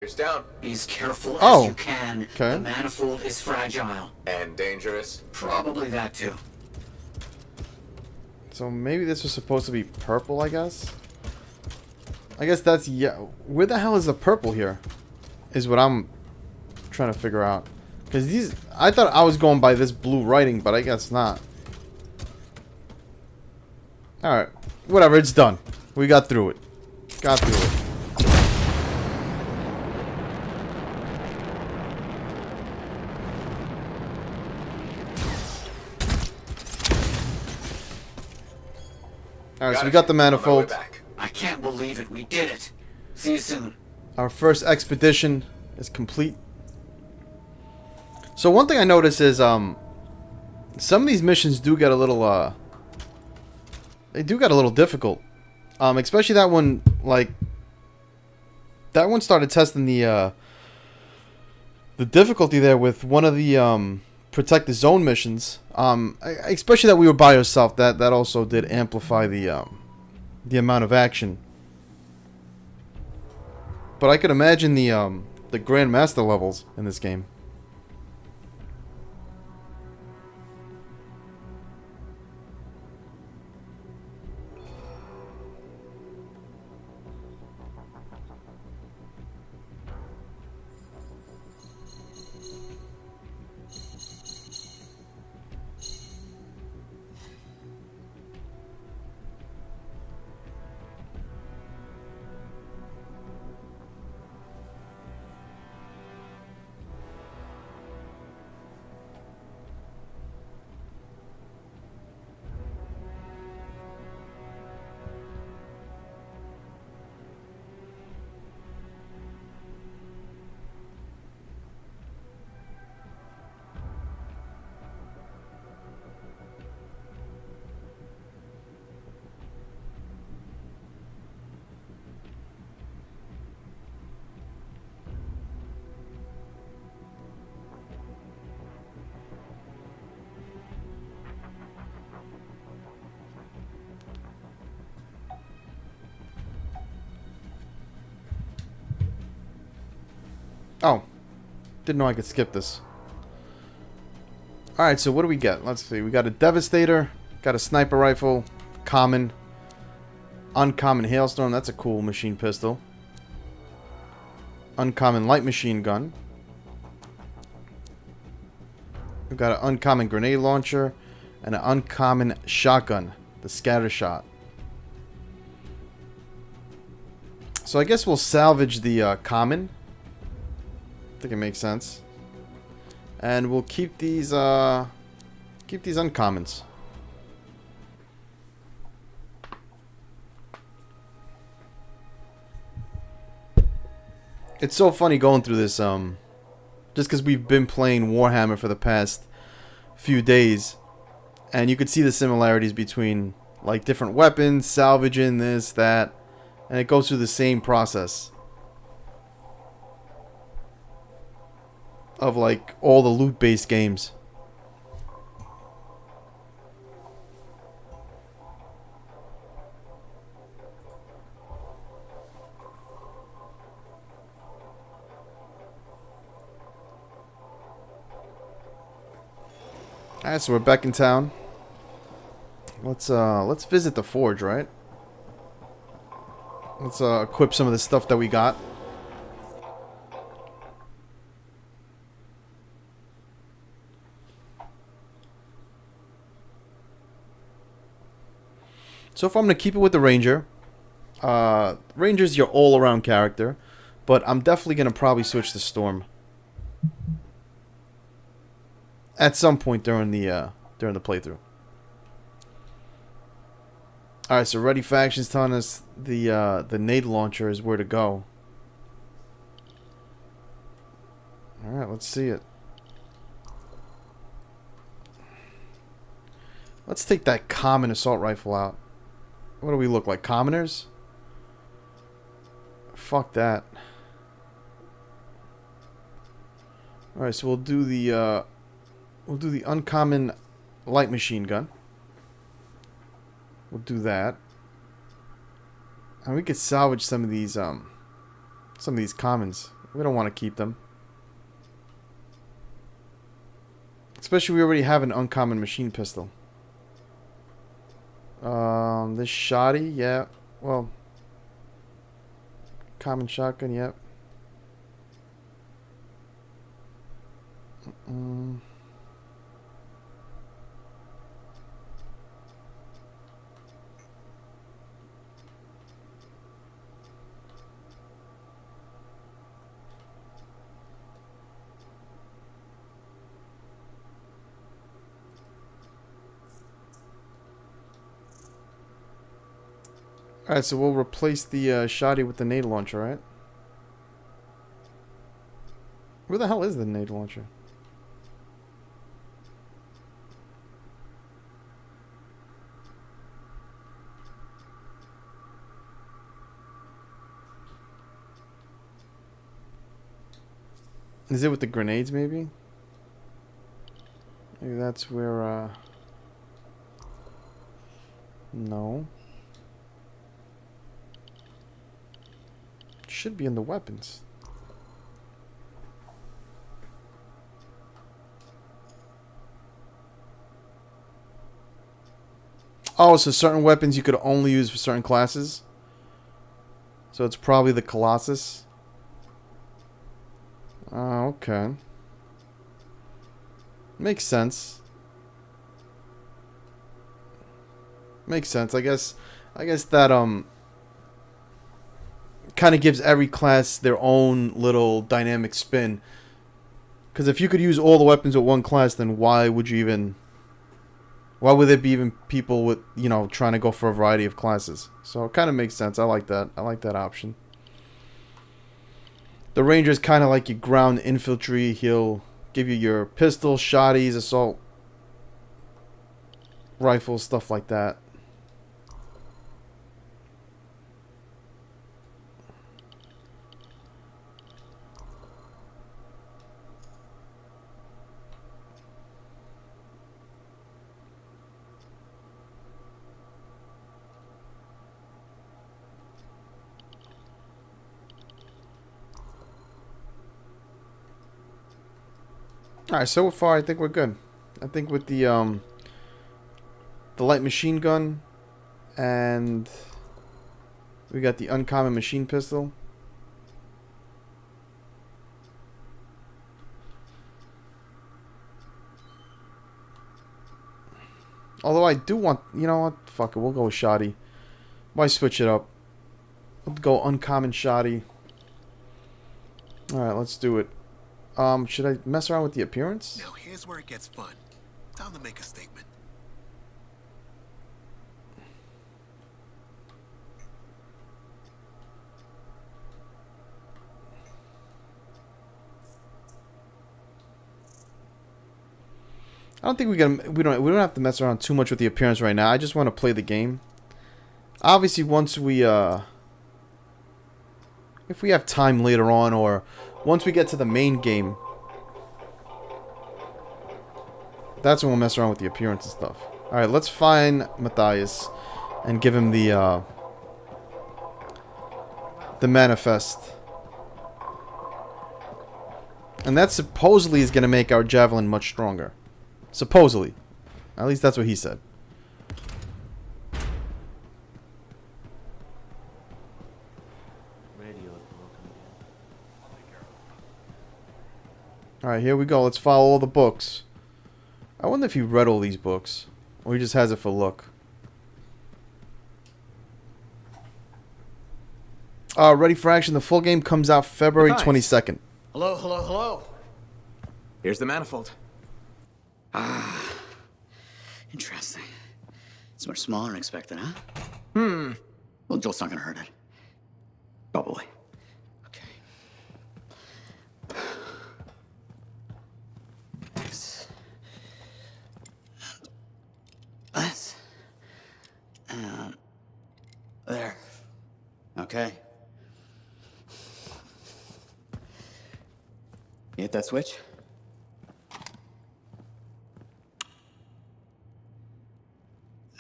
It's down. Be as careful Oh, as you can. okay. The manifold is fragile. And dangerous. Probably that too. So maybe this was supposed to be purple, I guess? I guess that's... yeah. Where the hell is the purple here? Is what I'm trying to figure out. Because these... I thought I was going by this blue writing, but I guess not. Alright. Whatever, it's done. We got through it. Got through it. Alright, so we got the manifold. I can't believe it. We did it. See you soon. Our first expedition is complete. So one thing I noticed is some of these missions do get a little they do get a little difficult. Especially that one, like that one started testing the difficulty there with one of the protect the zone missions. Especially that we were by ourselves. That also did amplify the amount of action. But I could imagine the Grandmaster levels in this game. Oh, didn't know I could skip this. Alright, so what do we get? Let's see. We got a Devastator, got a Sniper Rifle, Common, Uncommon Hailstorm, that's a cool machine pistol. Uncommon Light Machine Gun. We've got an Uncommon Grenade Launcher, and an Uncommon Shotgun, the Scatter Shot. So I guess we'll salvage the Common. I think it makes sense. And we'll keep these uncommons. It's so funny going through this just because we've been playing Warhammer for the past few days, and you could see the similarities between like different weapons, salvaging this, that, and it goes through the same process of like all the loot-based games. Alright, so we're back in town. Let's visit the forge, right? Let's equip some of the stuff that we got. So if I'm going to keep it with the Ranger, Ranger's your all-around character, but I'm definitely going to probably switch to Storm at some point during the playthrough. All right, so Ready Faction's telling us the nade launcher is where to go. All right, let's see it. Let's take that common assault rifle out. What do we look like? Commoners? Fuck that. Alright, so we'll do the uncommon light machine gun. We'll do that. And we could salvage some of these commons We don't want to keep them. Especially we already have an uncommon machine pistol. This shoddy, yeah. Well, common shotgun, yep. Alright, so we'll replace the shoddy with the nade launcher, right? Where the hell is the nade launcher? Is it with the grenades, maybe? Maybe that's where, no. Should be in the weapons. Oh, so certain weapons you could only use for certain classes? So it's probably the Colossus. Oh, okay. Makes sense. Makes sense. I guess that kind of gives every class their own little dynamic spin. Because if you could use all the weapons with one class, then why would there be even people with, you know, trying to go for a variety of classes? So it kind of makes sense. I like that. I like that option. The Ranger is kind of like your ground infantry. He'll give you your pistols, shotties, assault rifles, stuff like that. Alright, so far I think we're good. I think with the light machine gun and we got the uncommon machine pistol. Although I do want, you know what? Fuck it, we'll go with shoddy. Why switch it up? We'll go uncommon shoddy. Alright, let's do it. Should I mess around with the appearance? Now here's where it gets fun. Time to make a statement. I don't think we don't have to mess around too much with the appearance right now. I just want to play the game. Obviously, once we if we have time later on, or once we get to the main game, that's when we'll mess around with the appearance and stuff. All right, let's find Matthias and give him the manifest. And that supposedly is going to make our javelin much stronger. Supposedly. At least that's what he said. Alright, here we go. Let's follow all the books. I wonder if he read all these books. Or he just has it for look. Ready for action. The full game comes out February 22nd. Hello, hello, hello. Here's the manifold. Ah, interesting. It's much smaller than expected, huh? Well, Joel's not gonna hurt it. Probably. Okay. This. And this. And there. Okay. You hit that switch?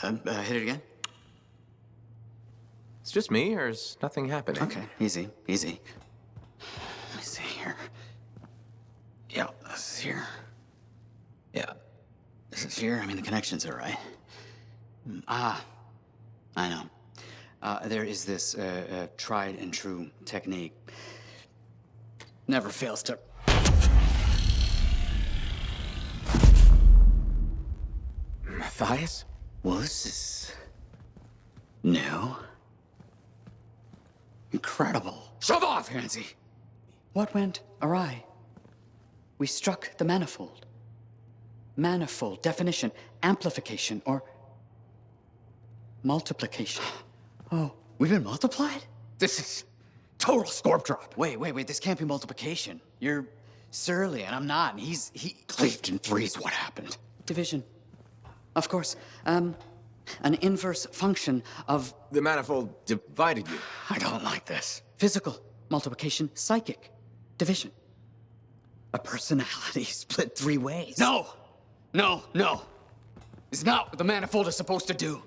Hit it again? It's just me, or is nothing happening? Okay, easy, easy. Let me see. here. I mean, the connections are right. Ah, I know. There is this tried and true technique. Never fails to... Matthias? Well, this is... new. Incredible. Shove off, Hansi! What went awry? We struck the manifold. Manifold, definition, amplification, or multiplication. Oh, we've been multiplied? This is total scorp drop. Wait, this can't be multiplication. You're surly, and I'm not, and he cleaved in threes. What happened? Division. Of course. An inverse function of... The manifold divided you. I don't like this. Physical multiplication, psychic division. A personality split 3 ways. No! It's not what the manifold is supposed to do.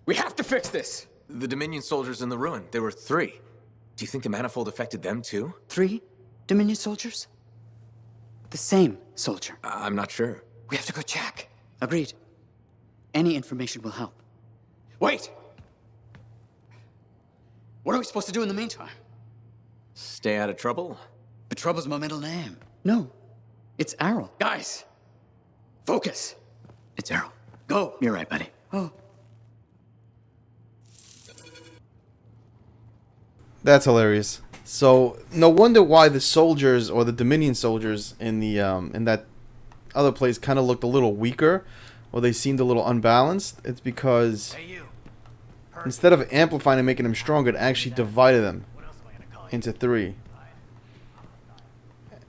We have to fix this. The Dominion soldiers in the ruin, there were 3. Do you think the manifold affected them too? 3 Dominion soldiers? The same soldier. I'm not sure. We have to go check. Agreed. Any information will help. Wait! What are we supposed to do in the meantime? Stay out of trouble? But Trouble's my middle name. No, it's Errol. Guys, focus. It's Errol. Go. You're right, buddy. Oh. That's hilarious. So no wonder why the soldiers or the Dominion soldiers in the in that other place kind of looked a little weaker, or they seemed a little unbalanced. It's because instead of amplifying and making them stronger, it actually divided them into 3.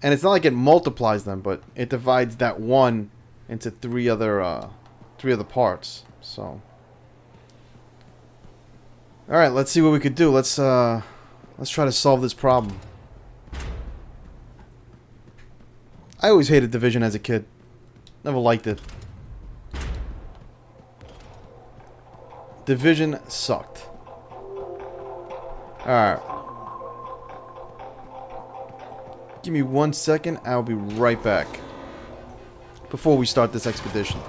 And it's not like it multiplies them, but it divides that one into 3 other parts. So, all right, let's see what we could do. Let's try to solve this problem. I always hated Division as a kid. Never liked it. Division sucked. Alright. Give me 1 second. I'll be right back. Before we start this expedition.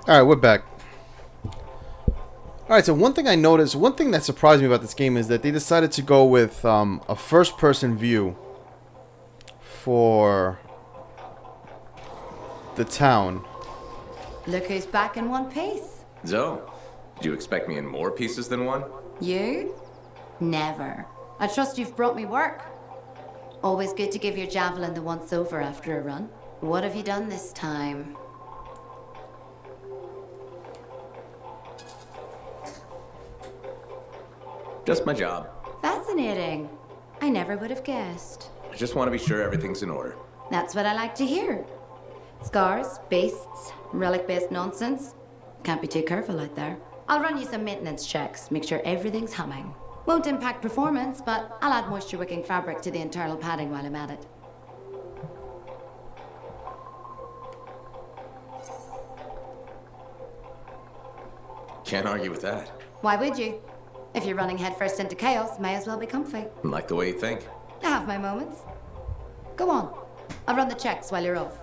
Alright, we're back. Alright, so one thing I noticed, one thing that surprised me about this game is that they decided to go with a first-person view for the town. Look who's back in one piece. Zoe, did you expect me in more pieces than one? You? Never. I trust you've brought me work. Always good to give your javelin the once-over after a run. What have you done this time? Just my job. Fascinating. I never would have guessed. I just want to be sure everything's in order. That's what I like to hear. Scars, beasts, relic-based nonsense. Can't be too careful out there. I'll run you some maintenance checks, make sure everything's humming. Won't impact performance, but I'll add moisture-wicking fabric to the internal padding while I'm at it. Can't argue with that. Why would you? If you're running headfirst into chaos, may as well be comfy. Like the way you think. I have my moments. Go on. I'll run the checks while you're off.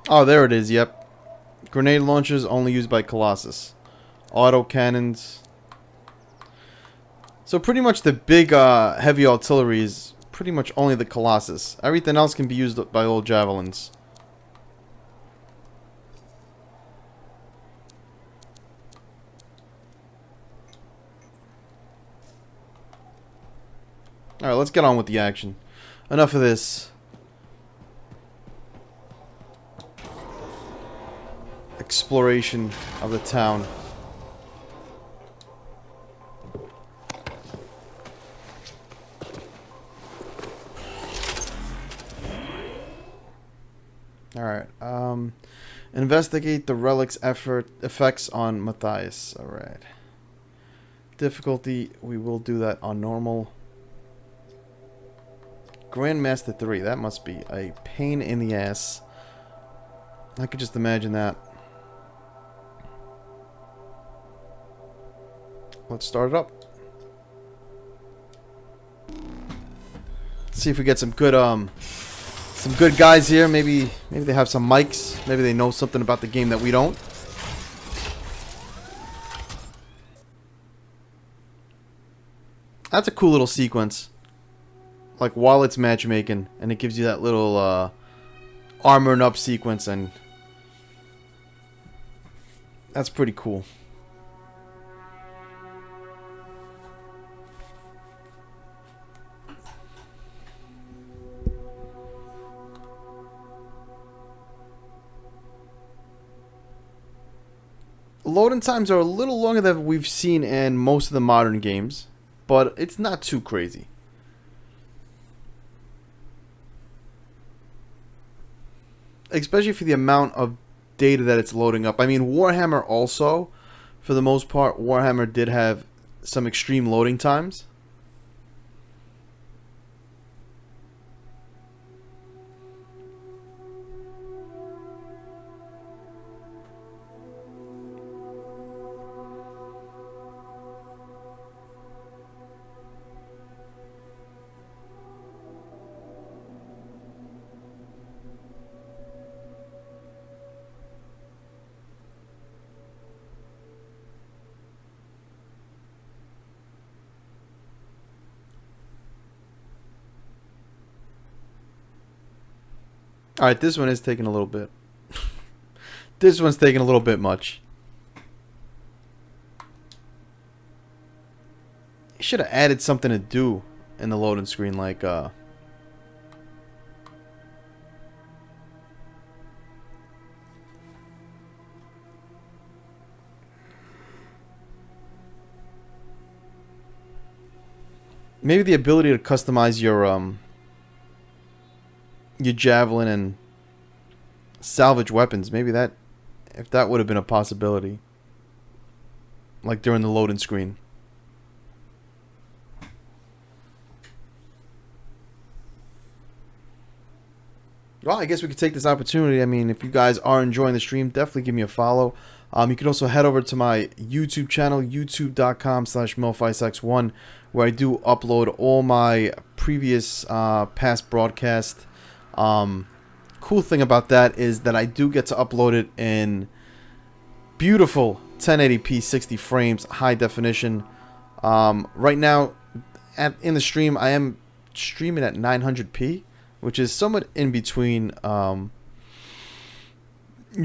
Oh, there it is, yep. Grenade launchers only used by Colossus. Auto cannons. So pretty much the big heavy artillery is pretty much only the Colossus. Everything else can be used by old javelins. Alright, let's get on with the action. enough of this exploration of the town. Alright, investigate the relic's effects on Matthias. Alright. Difficulty, we will do that on normal. Grandmaster 3, that must be a pain in the ass. I could just imagine that. Let's start it up. Let's see if we get some good guys here. Maybe they have some mics. Maybe they know something about the game that we don't. That's a cool little sequence. Like while it's matchmaking, and it gives you that little armoring up sequence, and that's pretty cool. Loading times are a little longer than we've seen in most of the modern games, but it's not too crazy. Especially for the amount of data that it's loading up. I mean, Warhammer also, for the most part, Warhammer did have some extreme loading times. Alright, this one is taking a little bit. This one's taking a little bit much. Should have added something to do in the loading screen, like maybe the ability to customize your javelin and salvage weapons. Maybe that, if that would have been a possibility, like during the loading screen. Well, I guess we could take this opportunity. I mean, if you guys are enjoying the stream, definitely give me a follow. You can also head over to my YouTube channel, youtube.com/MelficeX1, where I do upload all my previous past broadcasts. Cool thing about that is that I do get to upload it in beautiful 1080p 60 frames, high definition. Right now, in the stream, I am streaming at 900p, which is somewhat in between your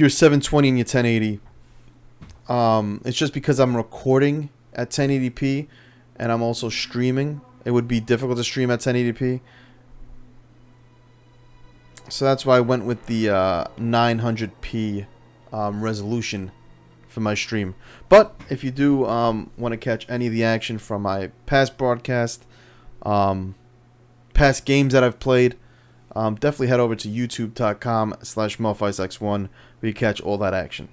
720 and your 1080. It's just because I'm recording at 1080p and I'm also streaming. It would be difficult to stream at 1080p. So that's why I went with the 900p resolution for my stream. But if you do want to catch any of the action from my past broadcast, past games that I've played, definitely head over to youtube.com/MelficeX1 where you catch all that action.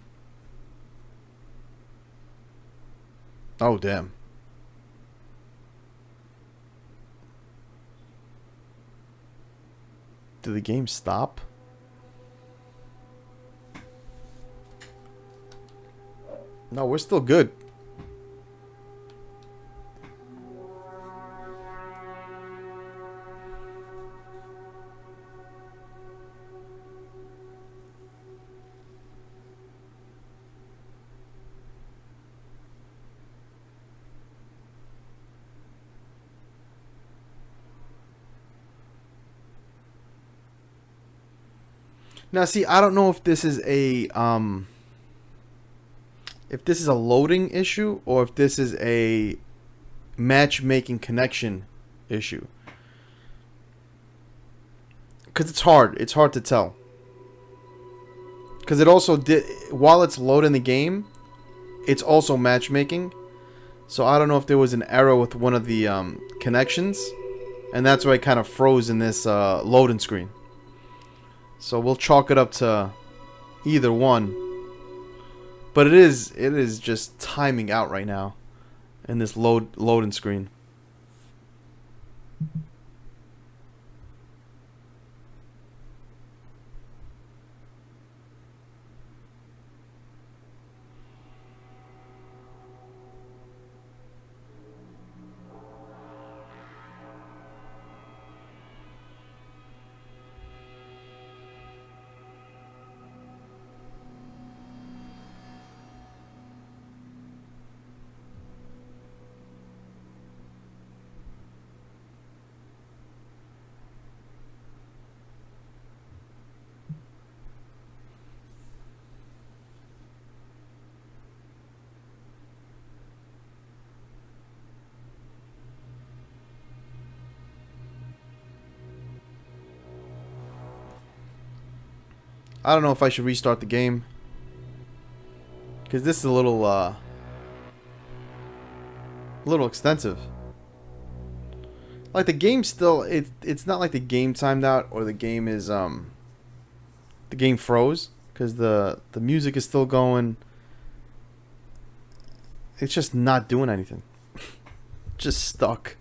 Oh, damn. Did the game stop? No, we're still good. Now, see, I don't know if this is a loading issue or if this is a matchmaking connection issue. because it's hard. It's hard to tell. Because it also did, while it's loading the game, it's also matchmaking. So I don't know if there was an error with one of the connections, and that's why it kind of froze in this loading screen. So we'll chalk it up to either one. But it is just timing out right now in this loading screen. I don't know if I should restart the game, because this is a little extensive. Like the game still, it's not like the game timed out or the game is the game froze, because the music is still going. It's just not doing anything. Just stuck.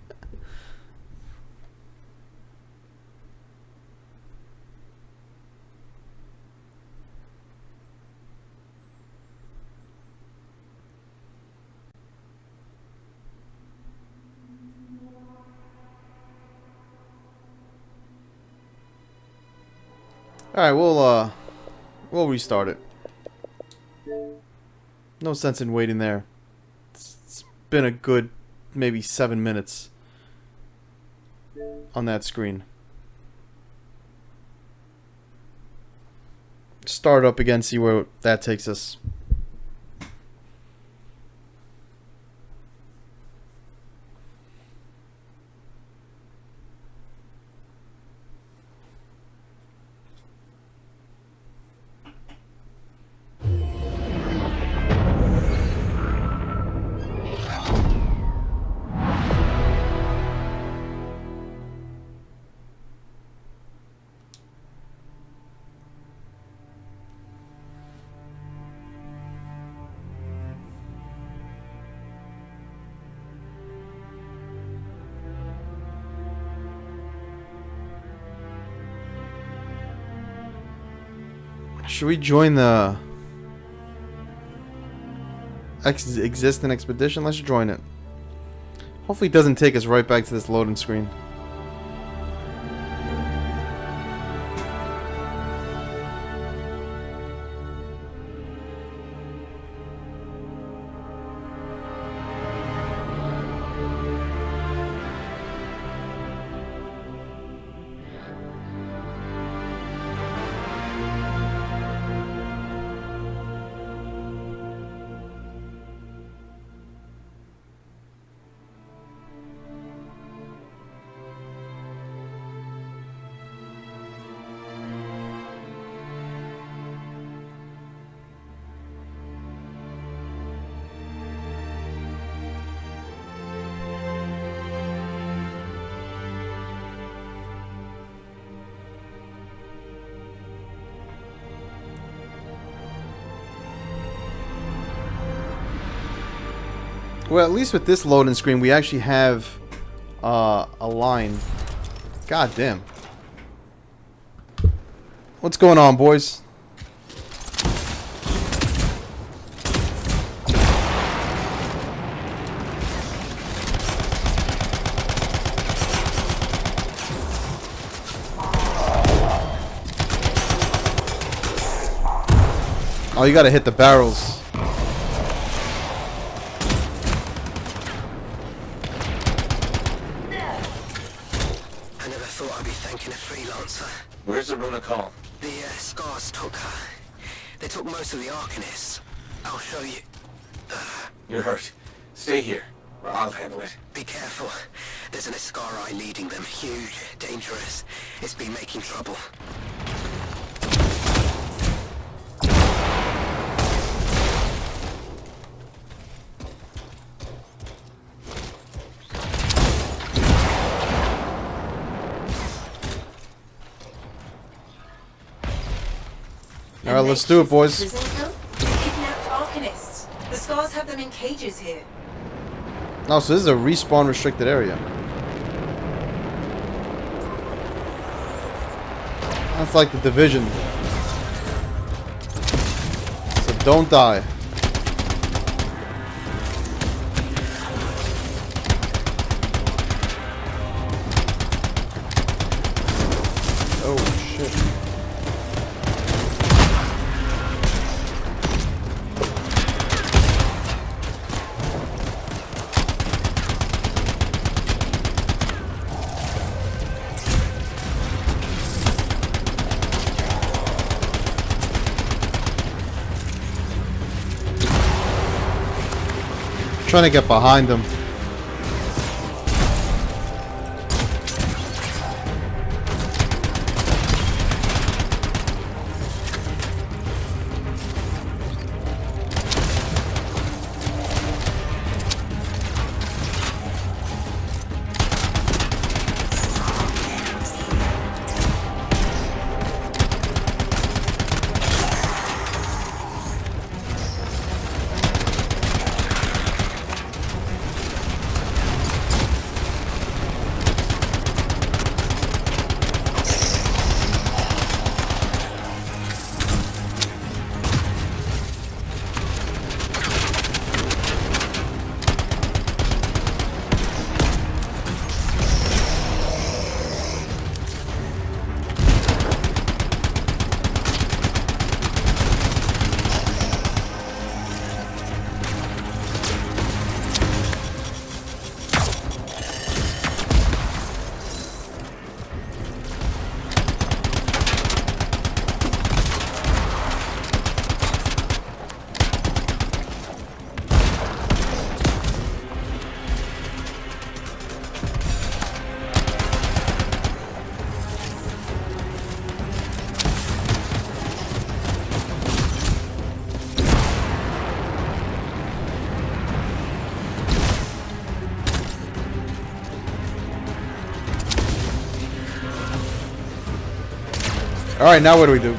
Alright, we'll restart it. No sense in waiting there. It's been a good maybe 7 minutes on that screen. Start up again, see where that takes us. Should we join the existing expedition? Let's join it. Hopefully it doesn't take us right back to this loading screen. Well, at least with this loading screen, we actually have a line. God damn. What's going on, boys? Oh, you gotta hit the barrels. Where's the Runa call? The Scars took her. They took most of the Arcanists. I'll show you. You're hurt. Stay here. I'll handle it. Be careful. There's an Ascari leading them. Huge, dangerous. It's been making trouble. Alright, let's do it, boys. Kidnapped Arcanists. The Scars have them in cages here. Oh, so this is a respawn restricted area. That's like the Division. So don't die. Oh shit. Trying to get behind them. Alright, now what do we do?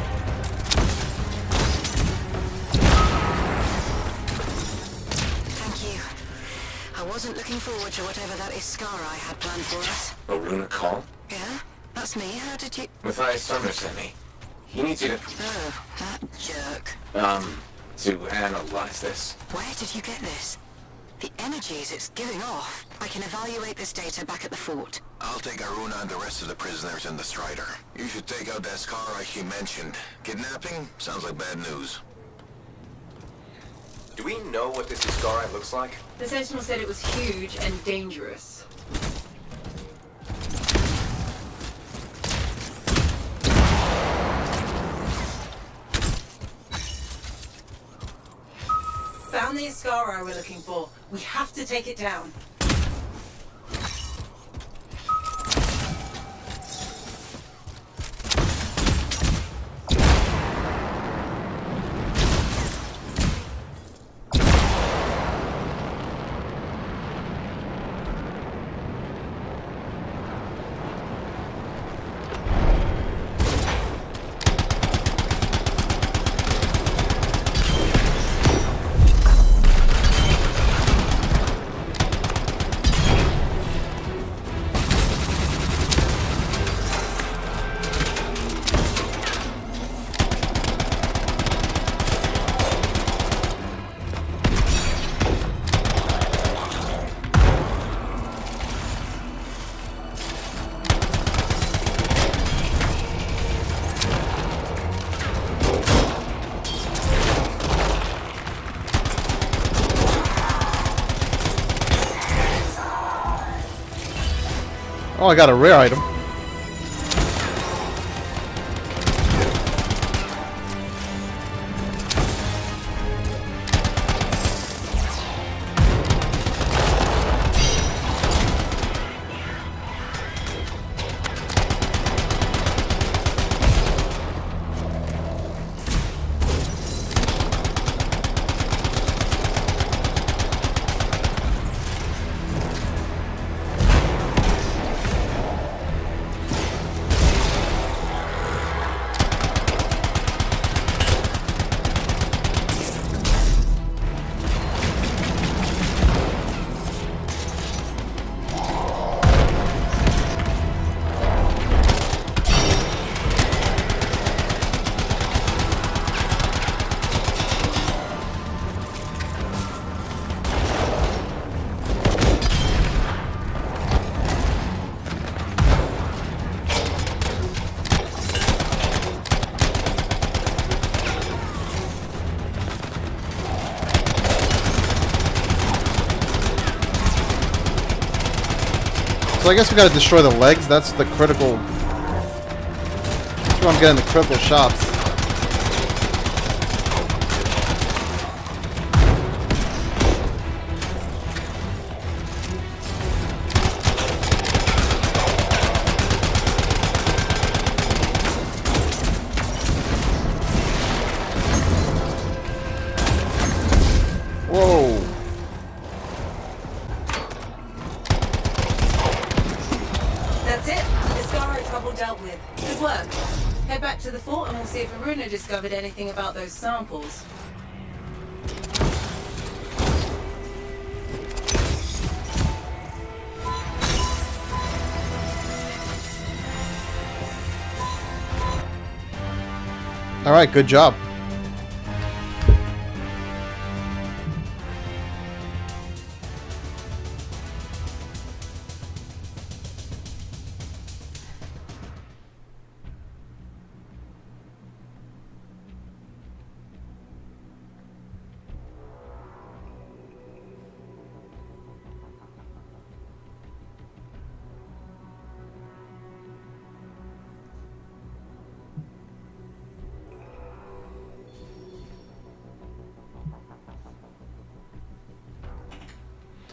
Thank you. I wasn't looking forward to whatever that Ascari had planned for us. A Runa call? Yeah? That's me. How did you... Matthias Sumner sent me. He needs you to, Oh, that jerk. to analyze this. Where did you get this? The energies it's giving off. I can evaluate this data back at the fort. I'll take Aruna and the rest of the prisoners in the Strider. You should take out that Ascari she mentioned. Kidnapping? Sounds like bad news. Do we know what this Ascari looks like? The Sentinel said it was huge and dangerous. Found the Ascari we're looking for. We have to take it down. Oh, I got a rare item. So I guess we gotta destroy the legs. That's the critical. That's where I'm getting the critical shots. Whoa. That's it. The Scarro trouble dealt with. Good work. Head back to the fort and we'll see if Aruna discovered anything about those samples. All right, good job.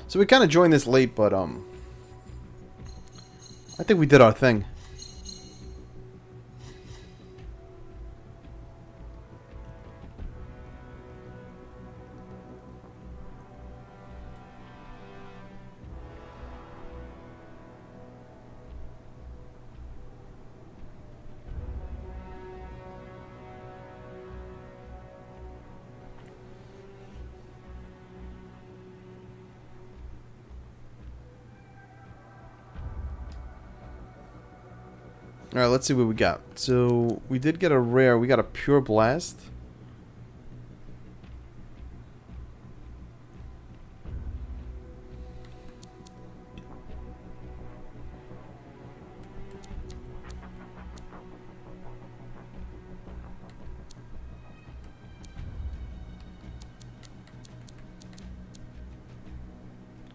So we kind of joined this late, but I think we did our thing. Alright, let's see what we got. So, we did get a rare. We got a pure blast.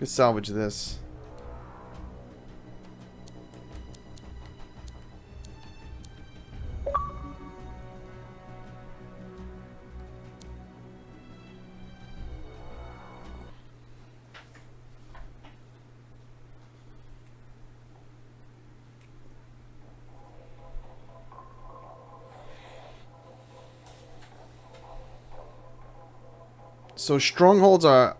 Could salvage this. So strongholds are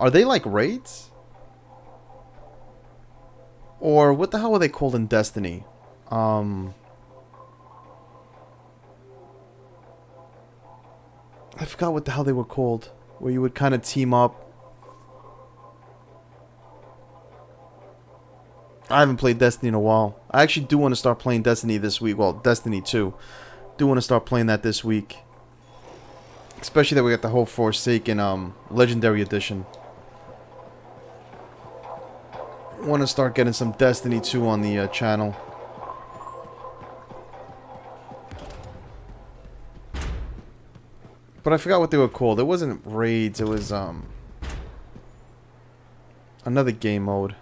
they like raids? Or what the hell were they called in Destiny? I forgot what the hell they were called. Where you would kind of team up. I haven't played Destiny in a while. I actually do want to start playing Destiny this week. Well, Destiny 2. Do want to start playing that this week. Especially that we got the whole Forsaken Legendary Edition. Want to start getting some Destiny 2 on the channel. But I forgot what they were called. It wasn't raids. It was another game mode.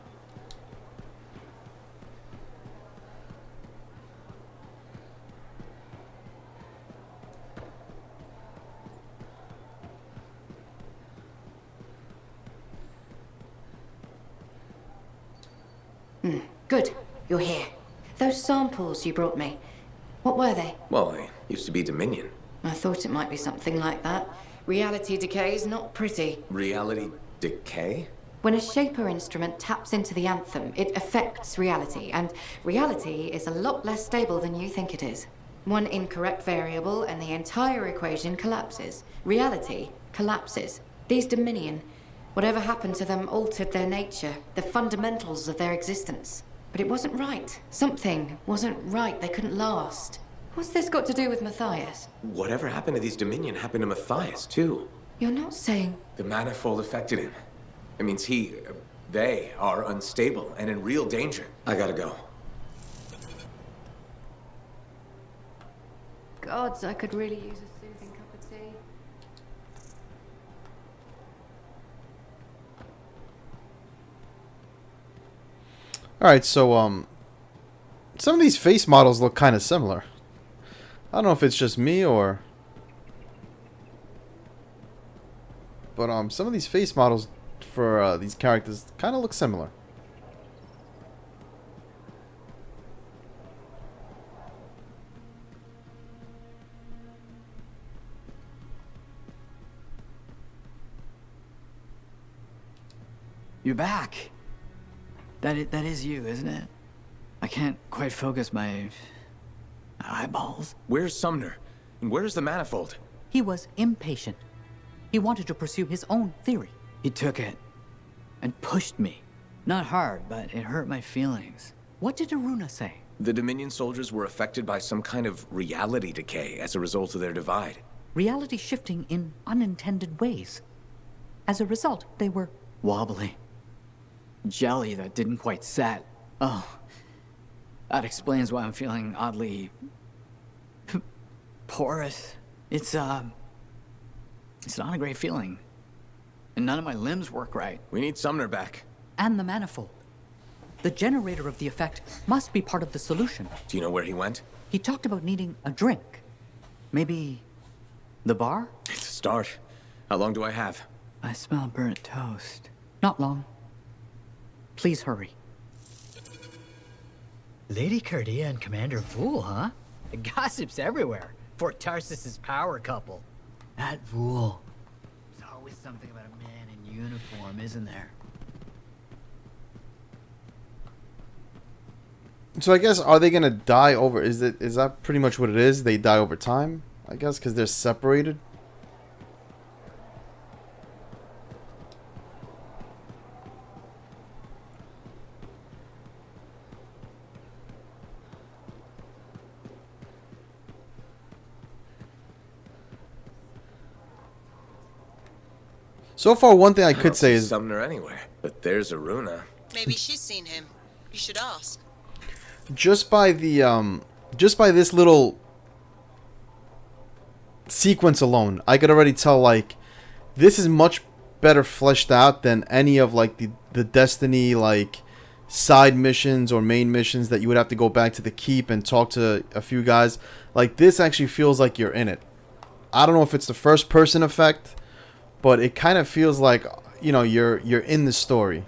Good. You're here. Those samples you brought me, what were they? Well, they used to be Dominion. I thought it might be something like that. Reality decay is not pretty. Reality decay? When a Shaper instrument taps into the Anthem, it affects reality, and reality is a lot less stable than you think it is. One incorrect variable and the entire equation collapses. Reality collapses. These Dominion, whatever happened to them altered their nature, the fundamentals of their existence. But it wasn't right. Something wasn't right. They couldn't last. What's this got to do with Matthias? Whatever happened to these Dominion happened to Matthias, too. You're not saying... The manifold affected him. It means they are unstable and in real danger. I gotta go. Gods, I could really use a soothing cup of tea. Alright, so, some of these face models look kind of similar. I don't know if it's just me or... But, some of these face models for, these characters kind of look similar. You're back. That is you, isn't it? I can't quite focus my eyeballs. Where's Sumner? And where's the manifold? He was impatient. He wanted to pursue his own theory. He took it and pushed me. Not hard, but it hurt my feelings. What did Aruna say? The Dominion soldiers were affected by some kind of reality decay as a result of their divide. Reality shifting in unintended ways. As a result, they were... wobbly. Jelly that didn't quite set. Oh, that explains why I'm feeling oddly... porous. It's not a great feeling. And none of my limbs work right. We need Sumner back. And the manifold. The generator of the effect must be part of the solution. Do you know where he went? He talked about needing a drink. Maybe... the bar? It's a start. How long do I have? I smell burnt toast. Not long. Please hurry. Lady Cardia and Commander Vool, huh? The gossip's everywhere. Fort Tarsus's power couple. That Vool. There's always something about a man in uniform, isn't there? So I guess, are they gonna die over... Is that pretty much what it is? They die over time? I guess, because they're separated? So far, one thing I could say is... Sumner anywhere. But there's Aruna. Maybe she's seen him. You should ask. Just by the, just by this little sequence alone, I could already tell, like, this is much better fleshed out than any of, like, the Destiny, like, side missions or main missions that you would have to go back to the keep and talk to a few guys. Like, this actually feels like you're in it. I don't know if it's the first person effect, but it kind of feels like, you know, you're in the story.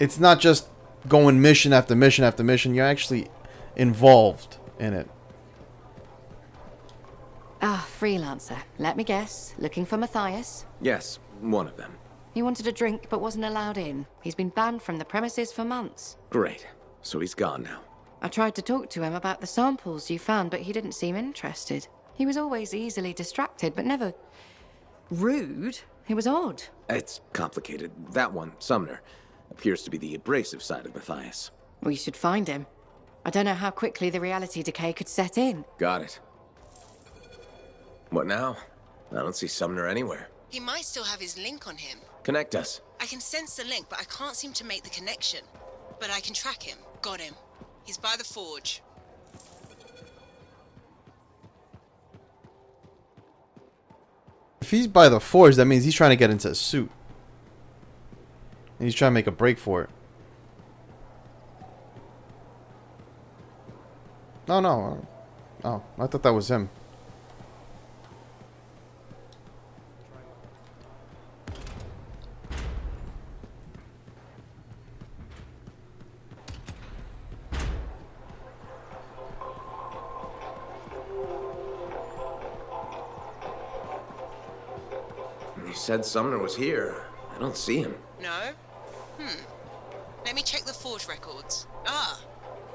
It's not just going mission after mission after mission. You're actually involved in it. Ah, freelancer. Let me guess. Looking for Matthias? Yes, one of them. He wanted a drink but wasn't allowed in. He's been banned from the premises for months. Great. So he's gone now. I tried to talk to him about the samples you found, but he didn't seem interested. He was always easily distracted, but never rude. He was odd. It's complicated. That one, Sumner, appears to be the abrasive side of Matthias. We should find him. I don't know how quickly the reality decay could set in. Got it. What now? I don't see Sumner anywhere. He might still have his link on him. Connect us. I can sense the link, but I can't seem to make the connection. But I can track him. Got him. He's by the forge. If he's by the forge, that means he's trying to get into a suit. And he's trying to make a break for it. No. Oh, I thought that was him. You said Sumner was here. I don't see him. No? Let me check the forge records. Ah,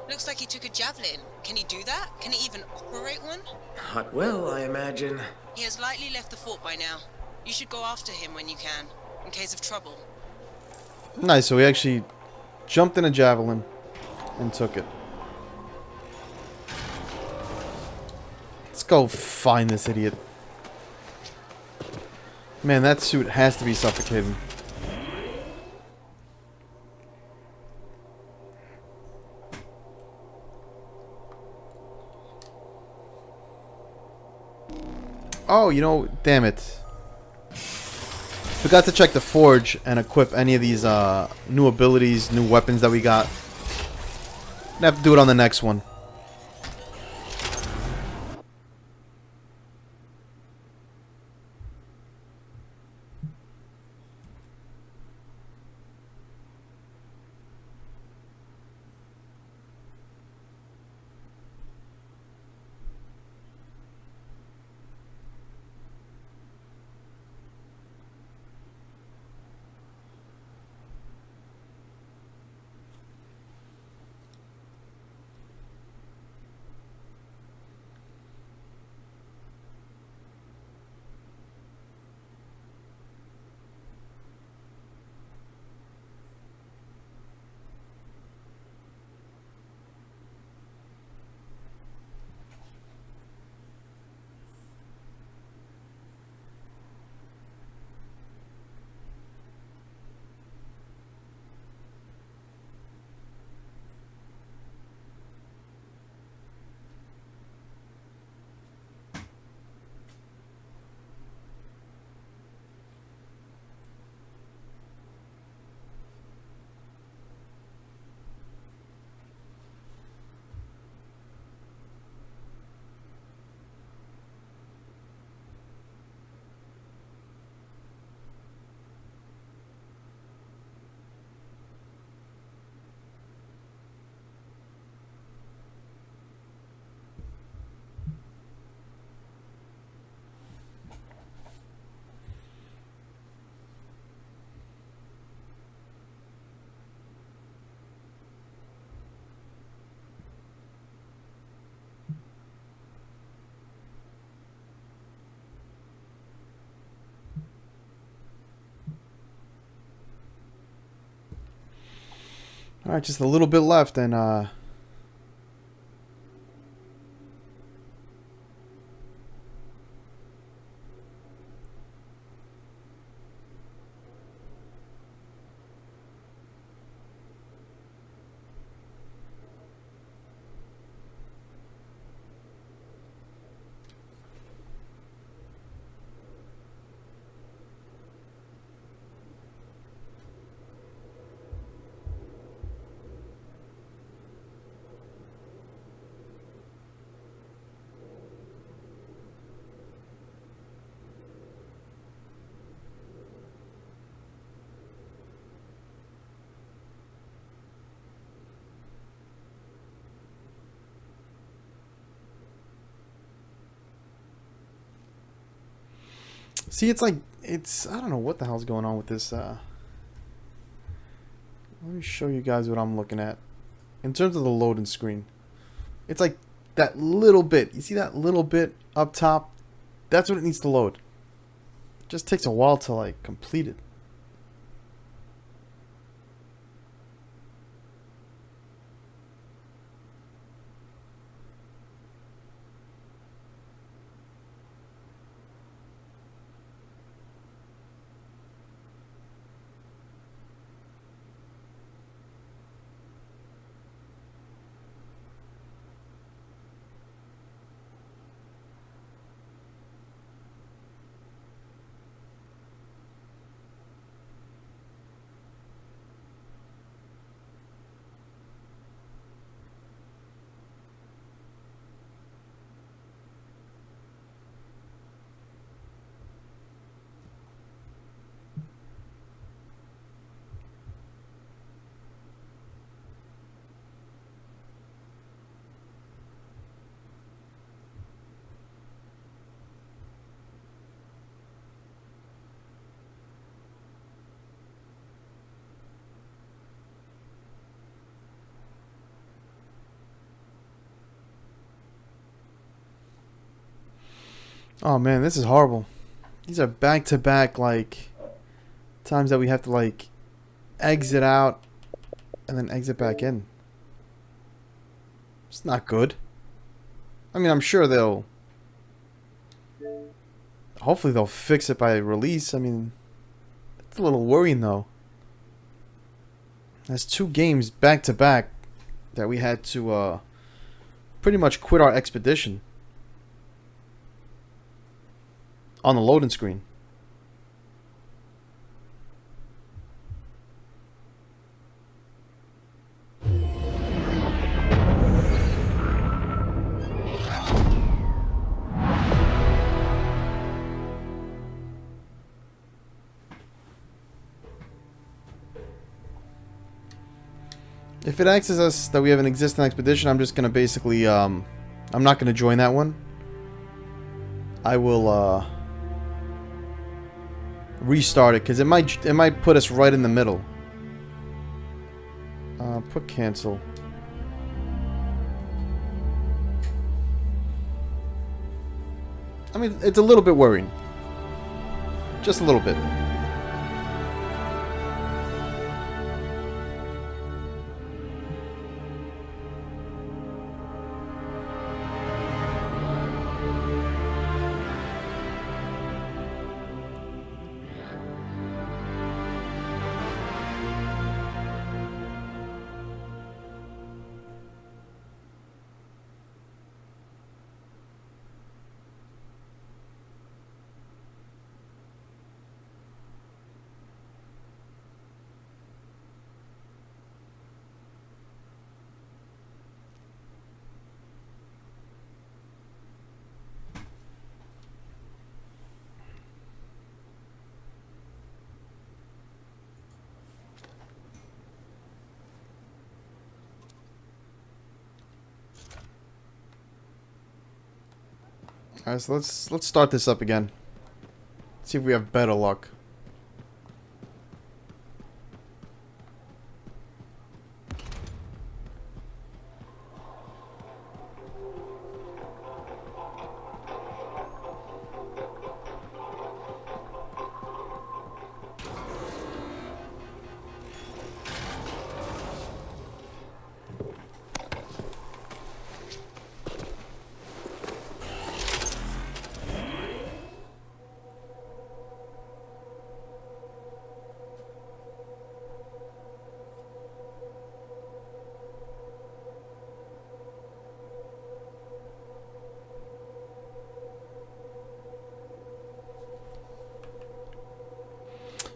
looks like he took a javelin. Can he do that? Can he even operate one? Not well, I imagine. He has likely left the fort by now. You should go after him when you can, in case of trouble. Nice, so he actually jumped in a javelin and took it. Let's go find this idiot. Man, that suit has to be suffocating. Oh, you know, damn it. forgot to check the forge and equip any of these new abilities, new weapons that we got. I have to do it on the next one. Alright, just a little bit left and see, it's like, I don't know what the hell's going on with this. Let me show you guys what I'm looking at. In terms of the loading screen, it's like that little bit. You see that little bit up top? That's what it needs to load. It just takes a while to like complete it. Oh man, this is horrible. These are back-to-back like times that we have to like exit out and then exit back in. It's not good. I mean, I'm sure hopefully they'll fix it by release. I mean, it's a little worrying though. That's 2 games back-to-back that we had to pretty much quit our expedition on the loading screen. If it asks us that we have an existing expedition, I'm just gonna basically, I'm not gonna join that one. I will, restart it, because it might put us right in the middle. Put cancel. I mean, it's a little bit worrying. Just a little bit. Alright, so let's start this up again. See if we have better luck.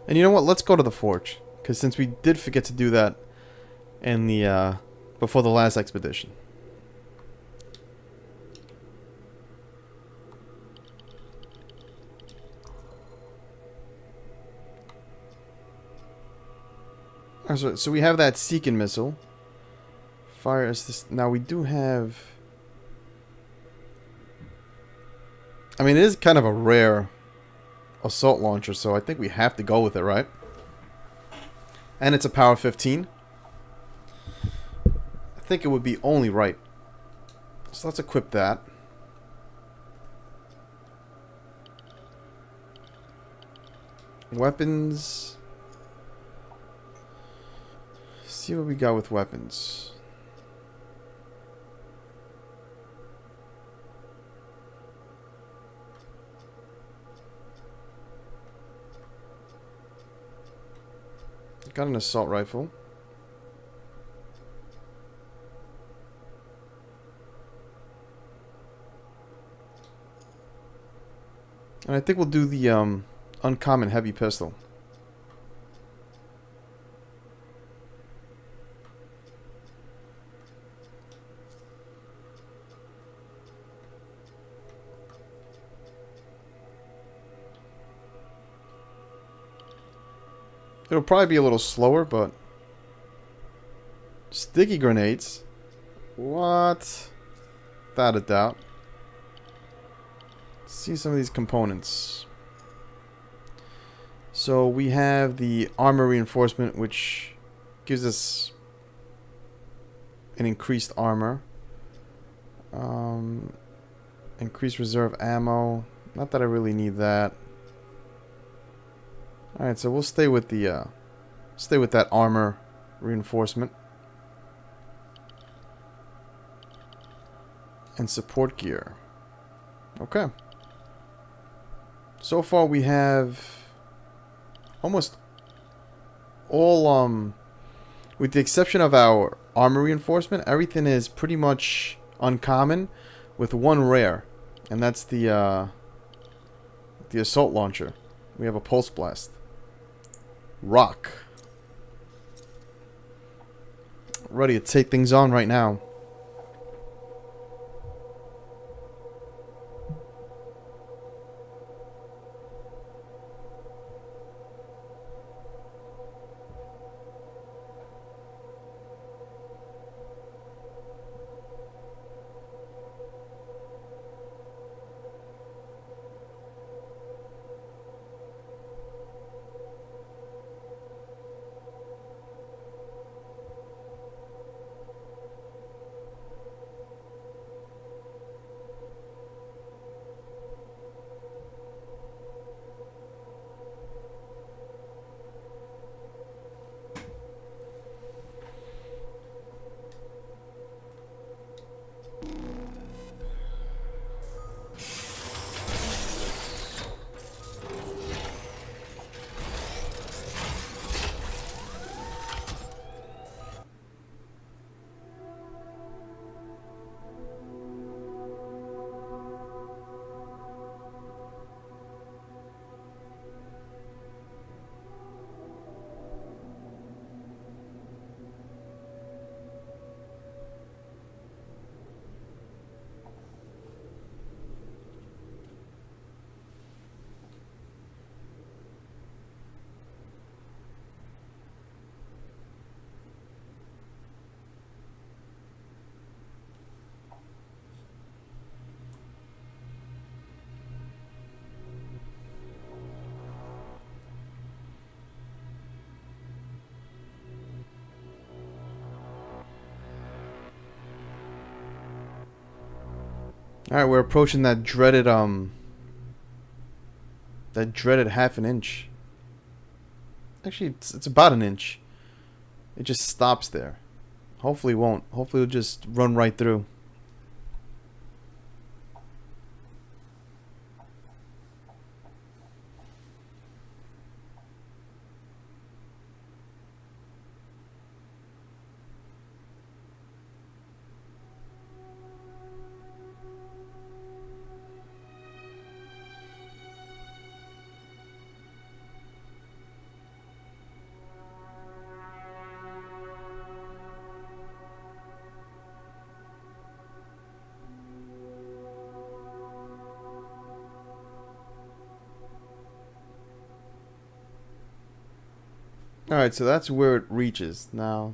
And you know what? Let's go to the forge, because since we did forget to do that in the before the last expedition. Alright, so we have that Seeking missile. Fire assist. Now we do have. I mean, it is kind of a rare assault launcher, so I think we have to go with it, right? And it's a power 15. I think it would be only right. So let's equip that. Weapons. See what we got with weapons. Got an assault rifle. And I think we'll do the uncommon heavy pistol. It'll probably be a little slower, but sticky grenades. What? Without a doubt. Let's see some of these components. So we have the armor reinforcement, which gives us an increased armor. Increased reserve ammo. Not that I really need that. Alright, so we'll stay with the that armor reinforcement. And support gear. Okay. So far we have almost all with the exception of our armor reinforcement, everything is pretty much uncommon with one rare. And that's the assault launcher. We have a pulse blast. Rock. Ready to take things on right now. Alright, we're approaching that dreaded half an inch. Actually, it's about an inch. It just stops there. Hopefully it won't. Hopefully it'll just run right through. Alright, so that's where it reaches. Now,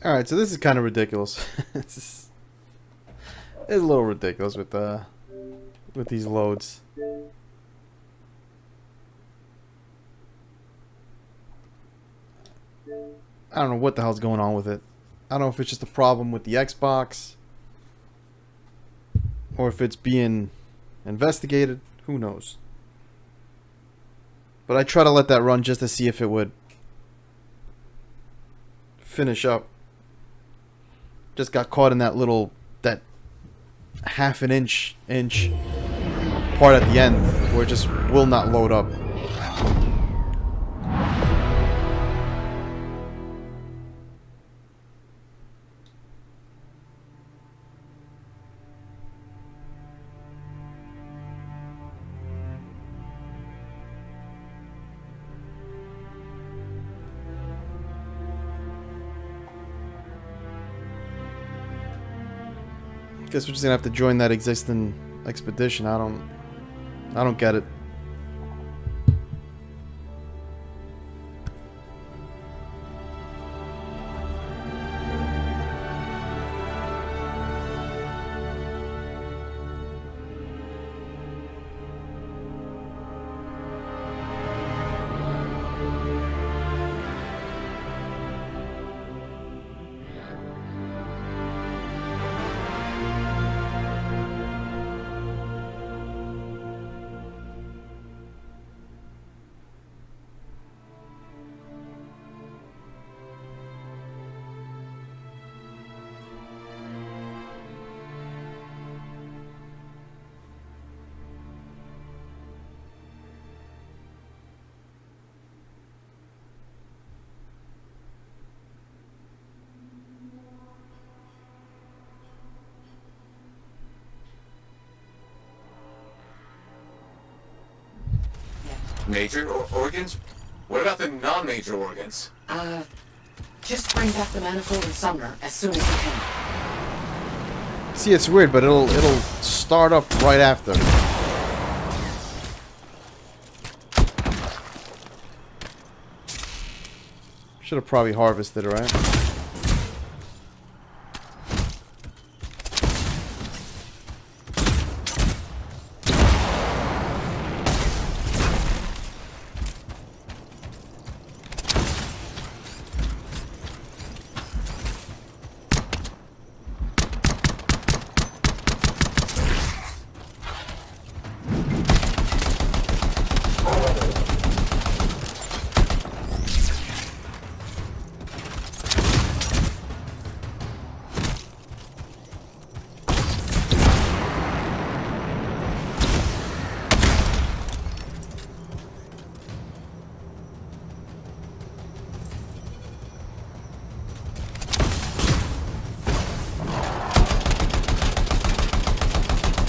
Alright, so this is kind of ridiculous. It's a little ridiculous with these loads. I don't know what the hell's going on with it. I don't know if it's just a problem with the Xbox or if it's being investigated. Who knows? But I try to let that run just to see if it would finish up. Just got caught in that little, that half an inch part at the end where it just will not load up. Guess we're just gonna have to join that existing expedition. I don't get it. Major organs? What about the non-major organs? Just bring back the manifold and Sumner as soon as you can. See, it's weird, but it'll start up right after. Should have probably harvested it, right?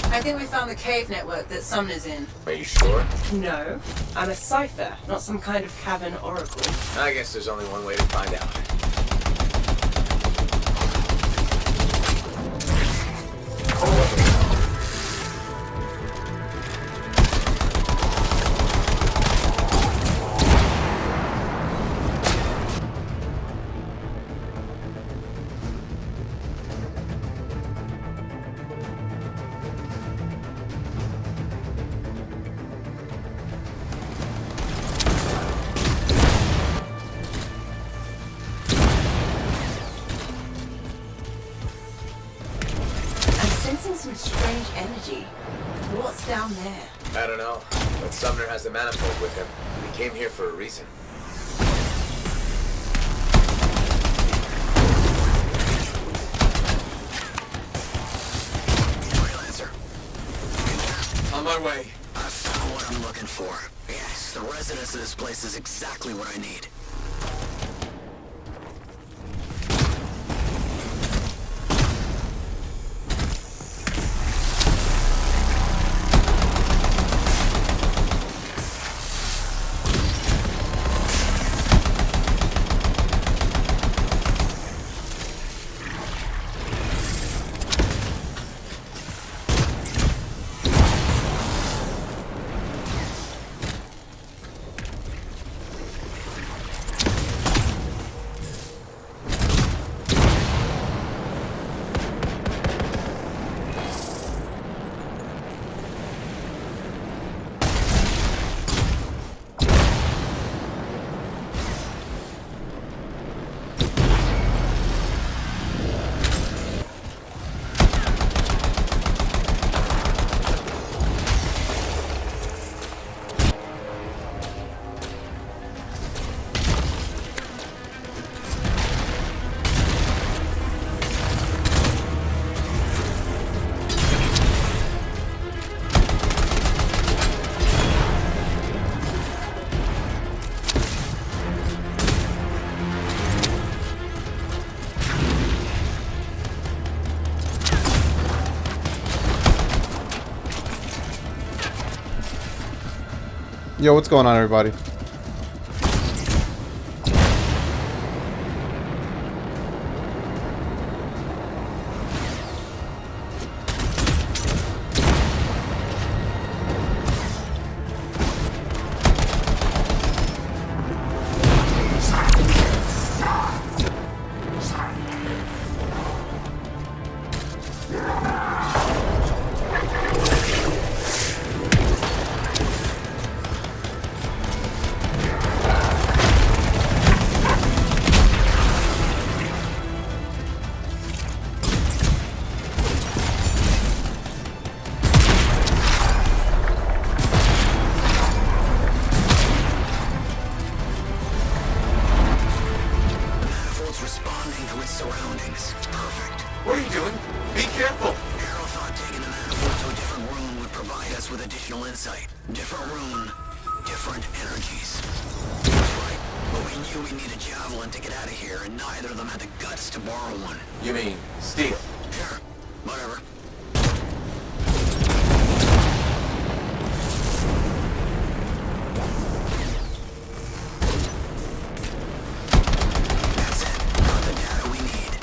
I think we found the cave network that Sumner's in. Are you sure? No, I'm a cipher, not some kind of cavern oracle. I guess there's only one way to find out. Some strange energy. What's down there? I don't know, but Sumner has the manifold with him. He came here for a reason. Freelancer. On my way. I found what I'm looking for. Yes, the residence of this place is exactly what I need. Yo, what's going on, everybody? You mean steal? Sure, whatever. That's it. Got the data we need.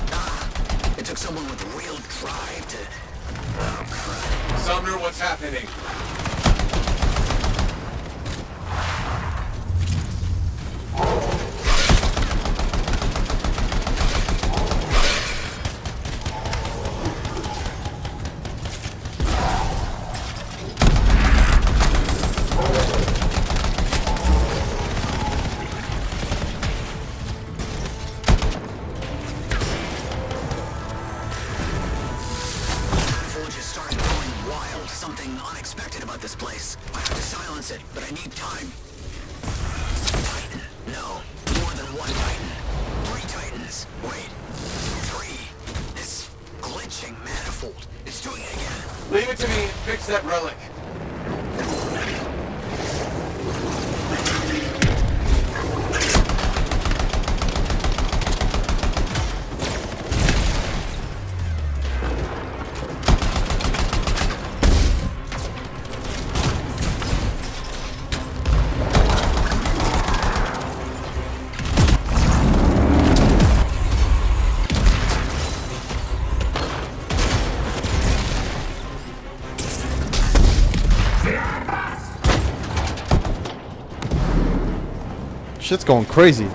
It took someone with real drive to... Oh, crap. Sumner, what's happening? Something unexpected about this place. I have to silence it, but I need time. Titan. No. More than one Titan. 3 Titans. Wait. 3. This glitching manifold. It's doing it again. Leave it to me and fix that relic. Shit's going crazy.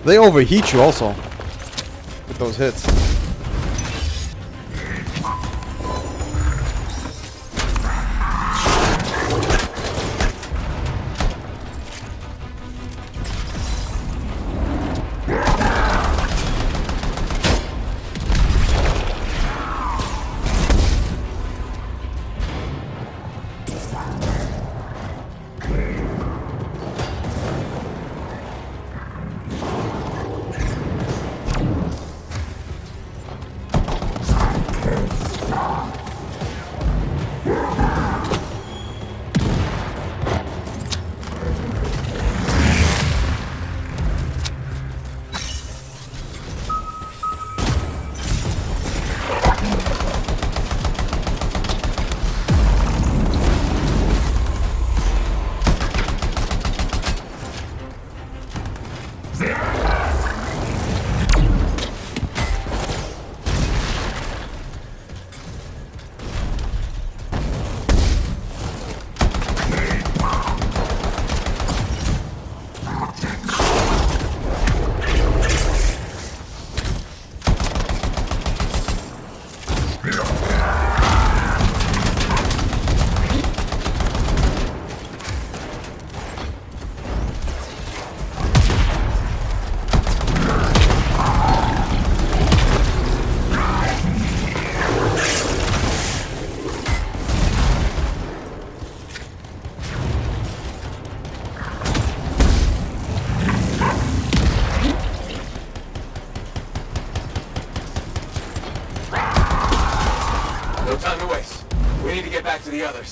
They overheat you also with those hits. to get back to the others.